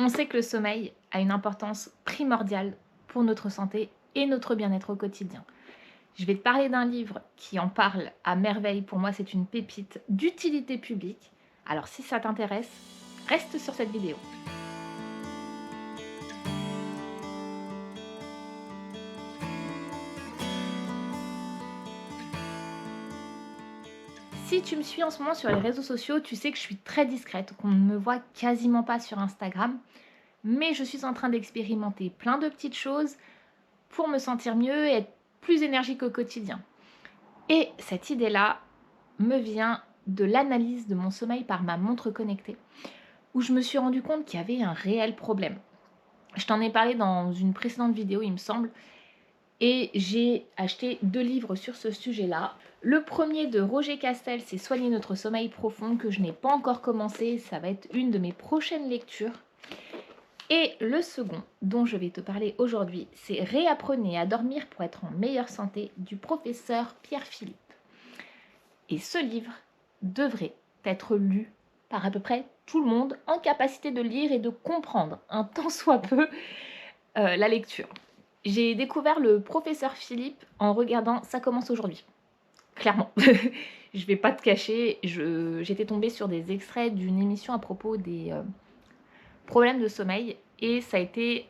On sait que le sommeil a une importance primordiale pour notre santé et notre bien-être au quotidien. Je vais te parler d'un livre qui en parle à merveille. Pour moi, c'est une pépite d'utilité publique. Alors si ça t'intéresse, reste sur cette vidéo. Si tu me suis en ce moment sur les réseaux sociaux, tu sais que je suis très discrète, qu'on ne me voit quasiment pas sur Instagram. Mais je suis en train d'expérimenter plein de petites choses pour me sentir mieux et être plus énergique au quotidien. Et cette idée-là me vient de l'analyse de mon sommeil par ma montre connectée, où je me suis rendu compte qu'il y avait un réel problème. Je t'en ai parlé dans une précédente vidéo, il me semble, et j'ai acheté 2 livres sur ce sujet-là. Le premier de Roger Castel, c'est Soigner notre sommeil profond, que je n'ai pas encore commencé, ça va être une de mes prochaines lectures. Et le second, dont je vais te parler aujourd'hui, c'est Réapprenez à dormir pour être en meilleure santé, du professeur Pierre Philippe. Et ce livre devrait être lu par à peu près tout le monde en capacité de lire et de comprendre un tant soit peu la lecture. J'ai découvert le professeur Philippe en regardant Ça commence aujourd'hui. Clairement. Je vais pas te cacher, j'étais tombée sur des extraits d'une émission à propos des problèmes de sommeil et ça a été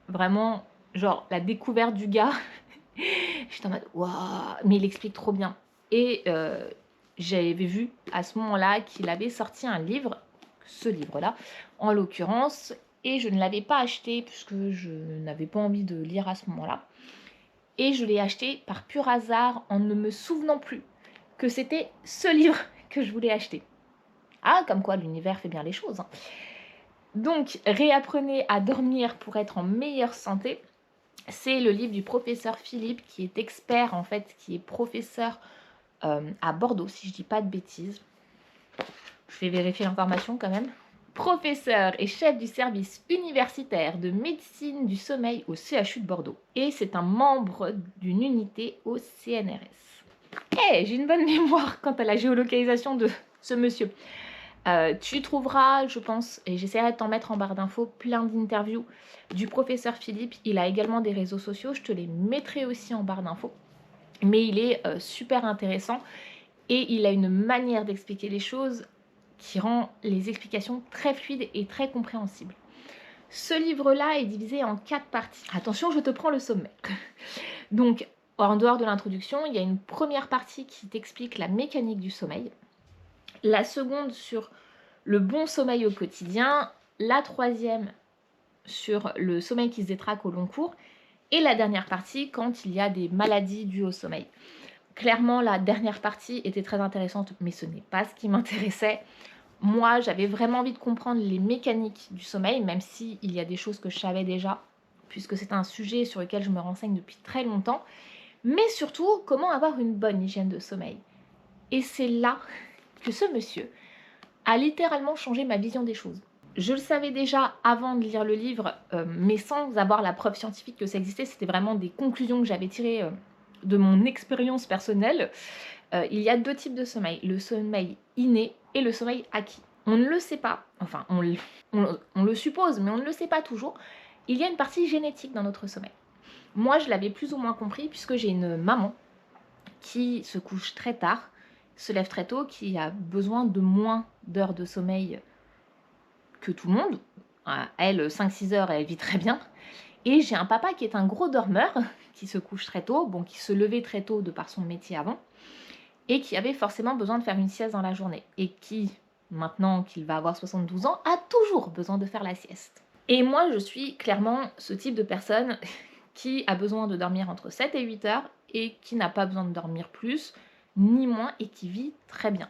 vraiment genre la découverte du gars. J'étais en mode waouh, mais il explique trop bien. Et j'avais vu à ce moment-là qu'il avait sorti un livre, ce livre-là, en l'occurrence, et je ne l'avais pas acheté puisque je n'avais pas envie de lire à ce moment-là. Et je l'ai acheté par pur hasard en ne me souvenant plus que c'était ce livre que je voulais acheter. Ah, comme quoi l'univers fait bien les choses. Hein. Donc, Réapprenez à dormir pour être en meilleure santé. C'est le livre du professeur Philippe qui est expert en fait, qui est professeur à Bordeaux, si je dis pas de bêtises. Je vais vérifier l'information quand même. Professeur et chef du service universitaire de médecine du sommeil au CHU de Bordeaux. Et c'est un membre d'une unité au CNRS. J'ai une bonne mémoire quant à la géolocalisation de ce monsieur. Tu trouveras, je pense, et j'essaierai de t'en mettre en barre d'infos, plein d'interviews du professeur Philippe. Il a également des réseaux sociaux, je te les mettrai aussi en barre d'infos. Mais il est super intéressant et il a une manière d'expliquer les choses qui rend les explications très fluides et très compréhensibles. Ce livre-là est divisé en 4 parties. Attention, je te prends le sommaire. Donc, en dehors de l'introduction, il y a une première partie qui t'explique la mécanique du sommeil. La seconde sur le bon sommeil au quotidien. La troisième sur le sommeil qui se détraque au long cours. Et la dernière partie quand il y a des maladies dues au sommeil. Clairement, la dernière partie était très intéressante, mais ce n'est pas ce qui m'intéressait. Moi, j'avais vraiment envie de comprendre les mécaniques du sommeil, même s'il y a des choses que je savais déjà, puisque c'est un sujet sur lequel je me renseigne depuis très longtemps. Mais surtout, comment avoir une bonne hygiène de sommeil. Et c'est là que ce monsieur a littéralement changé ma vision des choses. Je le savais déjà avant de lire le livre, mais sans avoir la preuve scientifique que ça existait. C'était vraiment des conclusions que j'avais tirées de mon expérience personnelle. Il y a 2 types de sommeil, le sommeil inné et le sommeil acquis. On ne le sait pas, enfin on le suppose, mais on ne le sait pas toujours. Il y a une partie génétique dans notre sommeil. Moi, je l'avais plus ou moins compris puisque j'ai une maman qui se couche très tard, se lève très tôt, qui a besoin de moins d'heures de sommeil que tout le monde. Elle, 5-6 heures, elle vit très bien. Et j'ai un papa qui est un gros dormeur, qui se couche très tôt, bon, qui se levait très tôt de par son métier avant, et qui avait forcément besoin de faire une sieste dans la journée. Et qui, maintenant qu'il va avoir 72 ans, a toujours besoin de faire la sieste. Et moi, je suis clairement ce type de personne qui a besoin de dormir entre 7 et 8 heures et qui n'a pas besoin de dormir plus, ni moins, et qui vit très bien.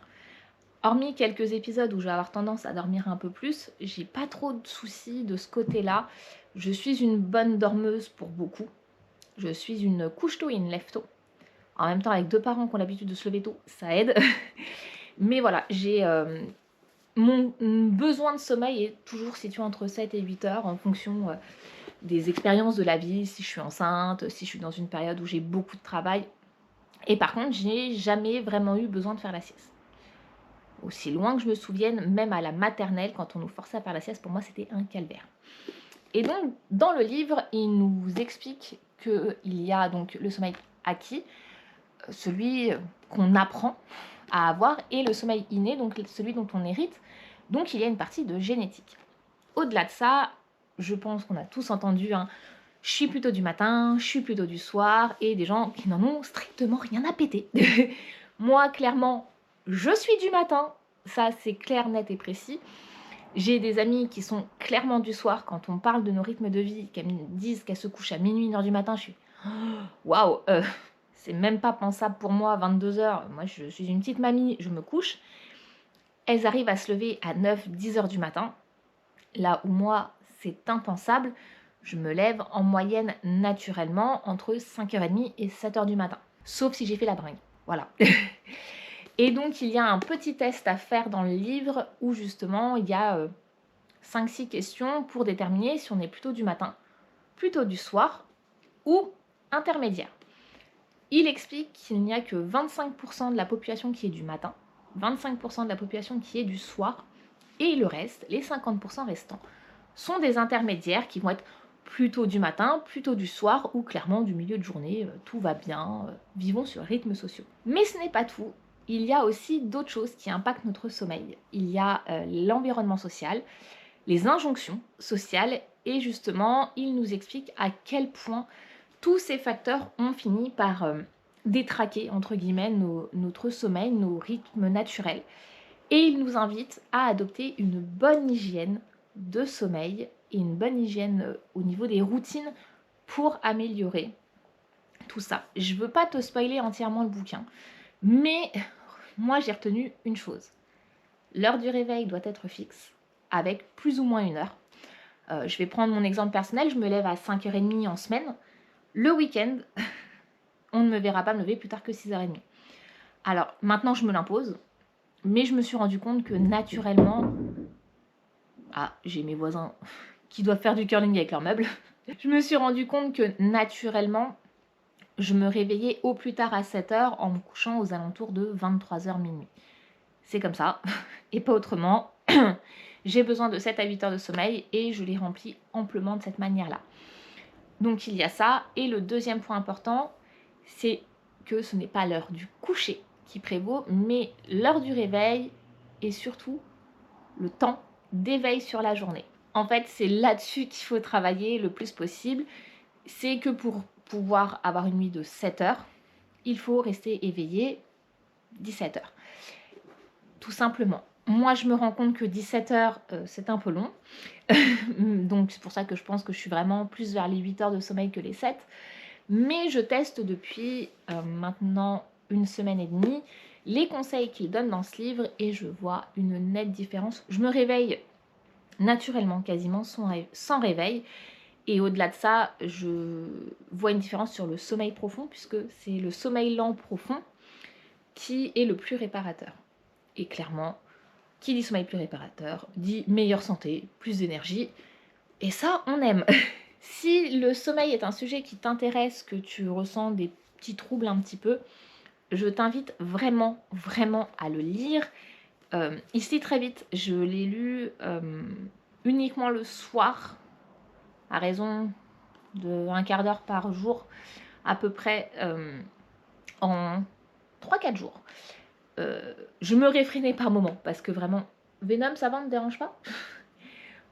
Hormis quelques épisodes où je vais avoir tendance à dormir un peu plus, j'ai pas trop de soucis de ce côté-là. Je suis une bonne dormeuse pour beaucoup. Je suis une couche-tôt et une lève-tôt. En même temps, avec 2 parents qui ont l'habitude de se lever tôt, ça aide. Mais voilà, j'ai mon besoin de sommeil est toujours situé entre 7 et 8 heures en fonction des expériences de la vie, si je suis enceinte, si je suis dans une période où j'ai beaucoup de travail. Et par contre, j'ai jamais vraiment eu besoin de faire la sieste. aussi loin que je me souvienne, même à la maternelle, quand on nous forçait à faire la sieste, pour moi c'était un calvaire. Et donc dans le livre, il nous explique qu'il y a donc le sommeil acquis, celui qu'on apprend à avoir, et le sommeil inné, donc celui dont on hérite. Donc il y a une partie de génétique. Au-delà de ça, je pense qu'on a tous entendu, hein, je suis plutôt du matin, je suis plutôt du soir, et des gens qui n'en ont strictement rien à péter. Moi, clairement, je suis du matin, ça c'est clair, net et précis. J'ai des amies qui sont clairement du soir. Quand on parle de nos rythmes de vie, qu'elles me disent qu'elles se couchent à minuit, 1h du matin, je suis waouh, c'est même pas pensable pour moi, 22h. Moi, je suis une petite mamie, je me couche. Elles arrivent à se lever à 9-10h du matin. Là où moi, c'est impensable. Je me lève en moyenne naturellement entre 5h30 et 7h du matin. Sauf si j'ai fait la bringue. Voilà. Et donc, il y a un petit test à faire dans le livre où justement, il y a 5-6 questions pour déterminer si on est plutôt du matin, plutôt du soir ou intermédiaire. Il explique qu'il n'y a que 25% de la population qui est du matin, 25% de la population qui est du soir, et le reste, les 50% restants, sont des intermédiaires qui vont être plutôt du matin, plutôt du soir, ou clairement du milieu de journée, tout va bien, vivons sur rythmes sociaux. Mais ce n'est pas tout, il y a aussi d'autres choses qui impactent notre sommeil. Il y a l'environnement social, les injonctions sociales, et justement, il nous explique à quel point tous ces facteurs ont fini par détraquer, entre guillemets, notre sommeil, nos rythmes naturels. Et il nous invite à adopter une bonne hygiène de sommeil et une bonne hygiène au niveau des routines pour améliorer tout ça. Je ne veux pas te spoiler entièrement le bouquin, mais moi j'ai retenu une chose. L'heure du réveil doit être fixe, avec plus ou moins 1 heure. Je vais prendre mon exemple personnel, je me lève à 5h30 en semaine. Le week-end, on ne me verra pas me lever plus tard que 6h30. Alors, maintenant, je me l'impose, mais je me suis rendu compte que naturellement... Ah, j'ai mes voisins qui doivent faire du curling avec leurs meubles. Je me suis rendu compte que naturellement, je me réveillais au plus tard à 7h en me couchant aux alentours de 23h minuit. C'est comme ça, et pas autrement. J'ai besoin de 7 à 8 heures de sommeil et je les remplis amplement de cette manière-là. Donc il y a ça. Et le deuxième point important, c'est que ce n'est pas l'heure du coucher qui prévaut, mais l'heure du réveil et surtout le temps d'éveil sur la journée. En fait, c'est là-dessus qu'il faut travailler le plus possible. C'est que pour pouvoir avoir une nuit de 7 heures, il faut rester éveillé 17 heures. Tout simplement. Moi, je me rends compte que 17 heures, c'est un peu long. Donc, c'est pour ça que je pense que je suis vraiment plus vers les 8 heures de sommeil que les 7. Mais je teste depuis maintenant 1 semaine et demie les conseils qu'il donne dans ce livre et je vois une nette différence. Je me réveille naturellement, quasiment sans réveil. Et au-delà de ça, je vois une différence sur le sommeil profond puisque c'est le sommeil lent profond qui est le plus réparateur. Et clairement, qui dit sommeil plus réparateur, dit meilleure santé, plus d'énergie. Et ça, on aime. Si le sommeil est un sujet qui t'intéresse, que tu ressens des petits troubles un petit peu, je t'invite vraiment, vraiment à le lire. Il se lit très vite. Je l'ai lu uniquement le soir, à raison de 1/4 d'heure par jour, à peu près en 3-4 jours. Je me réfrénais par moment parce que vraiment, Venom, ça va, ne te dérange pas?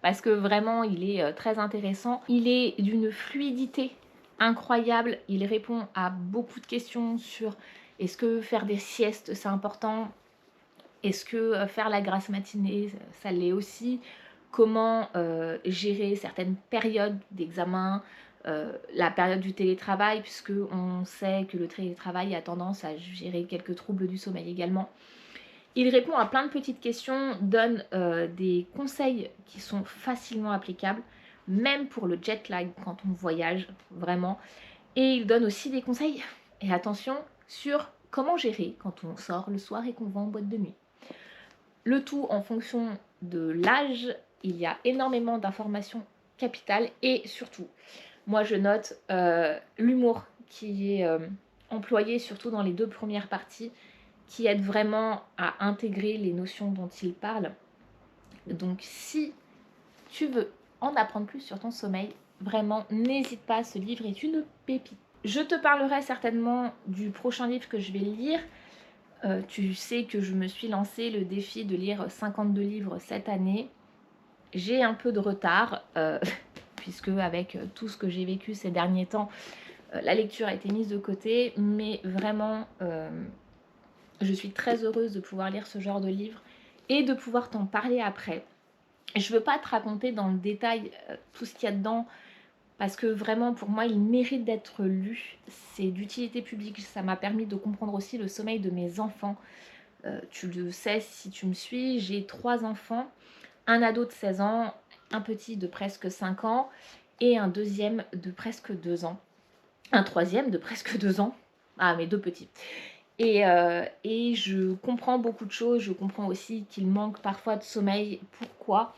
Parce que vraiment, il est très intéressant. Il est d'une fluidité incroyable. Il répond à beaucoup de questions sur est-ce que faire des siestes, c'est important? Est-ce que faire la grasse matinée, ça l'est aussi? Comment gérer certaines périodes d'examen, la période du télétravail, puisque on sait que le télétravail a tendance à gérer quelques troubles du sommeil également. Il répond à plein de petites questions, donne des conseils qui sont facilement applicables, même pour le jet lag quand on voyage, vraiment. Et il donne aussi des conseils, et attention, sur comment gérer quand on sort le soir et qu'on va en boîte de nuit. Le tout en fonction de l'âge, il y a énormément d'informations capitales et surtout, moi je note l'humour qui est employé surtout dans les 2 premières parties qui aide vraiment à intégrer les notions dont il parle. Donc si tu veux en apprendre plus sur ton sommeil, vraiment n'hésite pas, ce livre est une pépite. Je te parlerai certainement du prochain livre que je vais lire. Tu sais que je me suis lancé le défi de lire 52 livres cette année. J'ai un peu de retard, puisque avec tout ce que j'ai vécu ces derniers temps, la lecture a été mise de côté, mais vraiment, je suis très heureuse de pouvoir lire ce genre de livre et de pouvoir t'en parler après. Je ne veux pas te raconter dans le détail tout ce qu'il y a dedans, parce que vraiment pour moi il mérite d'être lu. C'est d'utilité publique, ça m'a permis de comprendre aussi le sommeil de mes enfants. Tu le sais si tu me suis, j'ai 3 enfants, un ado de 16 ans, un petit de presque 5 ans et un deuxième de presque 2 ans. Un troisième de presque 2 ans. Ah, mes 2 petits. Et je comprends beaucoup de choses, je comprends aussi qu'ils manquent parfois de sommeil. Pourquoi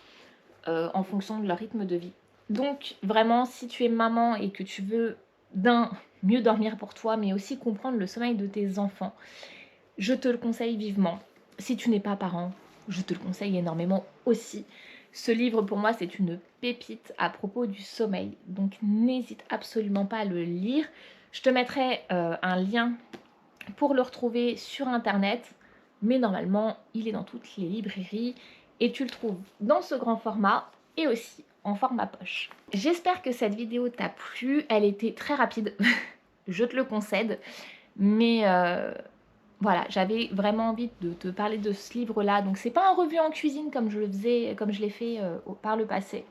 en fonction de leur rythme de vie. Donc vraiment, si tu es maman et que tu veux mieux dormir pour toi, mais aussi comprendre le sommeil de tes enfants, je te le conseille vivement. Si tu n'es pas parent, je te le conseille énormément aussi. Ce livre pour moi c'est une pépite à propos du sommeil, donc n'hésite absolument pas à le lire. Je te mettrai un lien pour le retrouver sur internet, mais normalement il est dans toutes les librairies et tu le trouves dans ce grand format et aussi en format poche. J'espère que cette vidéo t'a plu, elle était très rapide, je te le concède, mais voilà, j'avais vraiment envie de te parler de ce livre-là. Donc c'est pas un revue en cuisine comme je l'ai fait par le passé.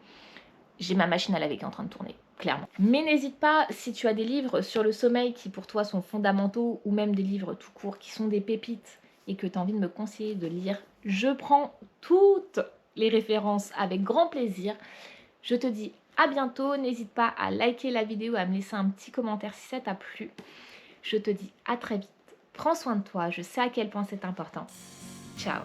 J'ai ma machine à laver qui est en train de tourner, clairement. Mais n'hésite pas, si tu as des livres sur le sommeil qui pour toi sont fondamentaux, ou même des livres tout court qui sont des pépites et que tu as envie de me conseiller de lire, je prends toutes les références avec grand plaisir. Je te dis à bientôt, n'hésite pas à liker la vidéo, à me laisser un petit commentaire si ça t'a plu. Je te dis à très vite, prends soin de toi, je sais à quel point c'est important. Ciao.